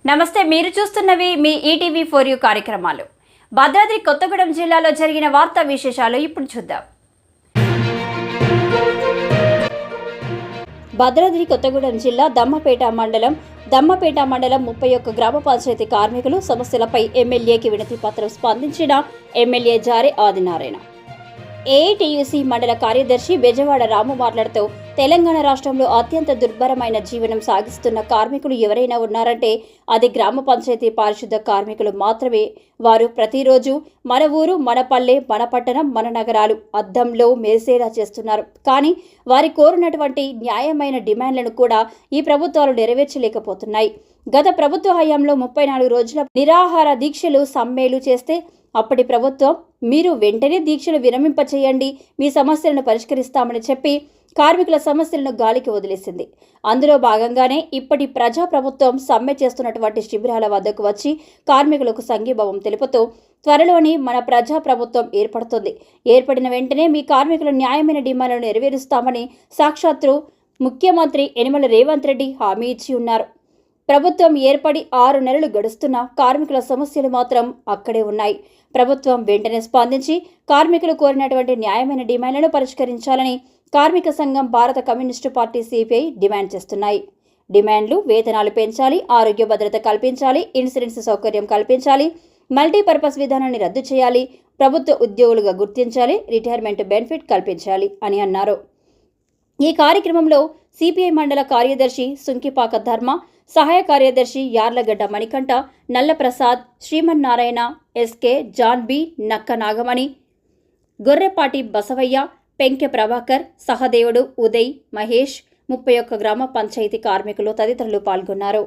నమస్తే, మీరు చూస్తున్నవి మీ ETV for you కార్యక్రమాలు. భద్రాద్రి కొత్తగూడెం జిల్లాలో జరిగిన వార్తా విశేషాలు ఇప్పుడు చూద్దాం. భద్రాద్రి కొత్తగూడెం జిల్లా దమ్మపేట మండలం 31 గ్రామ పంచాయతీ కార్మికులు సమస్యలపై ఎమ్మెల్యేకి వినతి పత్రం స్పందించిన ఎమ్మెల్యే జారే ఆదినారాయణ. ఏఐటీయూసీ మండల కార్యదర్శి బెజవాడ రాము మాట్లాడుతూ, తెలంగాణ రాష్ట్రంలో అత్యంత దుర్భరమైన జీవనం సాగిస్తున్న కార్మికులు ఎవరైనా ఉన్నారంటే అది గ్రామ పంచాయతీ పారిశుద్ధ కార్మికులు మాత్రమే. వారు ప్రతిరోజు మన ఊరు, మన పల్లె, మన పట్టణం, మన నగరాలు అద్దంలో మెరిసేలా చేస్తున్నారు. కానీ వారి కోరినటువంటి న్యాయమైన డిమాండ్లను కూడా ఈ ప్రభుత్వాలు నెరవేర్చలేకపోతున్నాయి. గత ప్రభుత్వ హయాంలో 34 రోజుల నిరాహార దీక్షలు, సమ్మెలు చేస్తే అప్పటి ప్రభుత్వం మీరు వెంటనే దీక్షలు విరమింపచేయండి, మీ సమస్యలను పరిష్కరిస్తామని చెప్పి కార్మికుల సమస్యలను గాలికి వదిలేసింది. అందులో భాగంగానే ఇప్పటి ప్రజా ప్రభుత్వం సమ్మె చేస్తున్నటువంటి శిబిరాల వద్దకు వచ్చి కార్మికులకు సంఘీభావం తెలుపుతూ త్వరలోనే మన ప్రజా ప్రభుత్వం ఏర్పడుతుంది, ఏర్పడిన వెంటనే మీ కార్మికుల న్యాయమైన డిమాండ్లను నెరవేరుస్తామని సాక్షాత్తు ముఖ్యమంత్రి యనమల రేవంత్ రెడ్డి హామీ ఇచ్చి ఉన్నారు. ప్రభుత్వం ఏర్పడి 6 నెలలు గడుస్తున్నా కార్మికుల సమస్యలు మాత్రం అక్కడే ఉన్నాయి. ప్రభుత్వం వెంటనే స్పందించి కార్మికులు కోరినటువంటి న్యాయమైన డిమాండ్లను పరిష్కరించాలని కార్మిక సంఘం, భారత కమ్యూనిస్టు పార్టీ సిపిఐ డిమాండ్ చేస్తున్నాయి. డిమాండ్లు: వేతనాలు పెంచాలి, ఆరోగ్య భద్రత కల్పించాలి, ఇన్సూరెన్స్ సౌకర్యం కల్పించాలి, మల్టీపర్పస్ విధానాన్ని రద్దు చేయాలి, ప్రభుత్వ ఉద్యోగులుగా గుర్తించాలి, రిటైర్మెంట్ బెనిఫిట్ కల్పించాలి అని అన్నారు. ఈ కార్యక్రమంలో సిపిఐ మండల కార్యదర్శి సుంకిపాక ధర్మ, సహాయ కార్యదర్శి Yarlagadda Manikanta, Nallaprasad, Srimannarayana, SK, John B, Nakka Nagamani, Gorrepati Basavaiah, Penke Prabhakar, సహదేవుడు, ఉదయ్, మహేష్, 31 గ్రామ పంచాయతీ కార్మికులు తదితరులు పాల్గొన్నారు.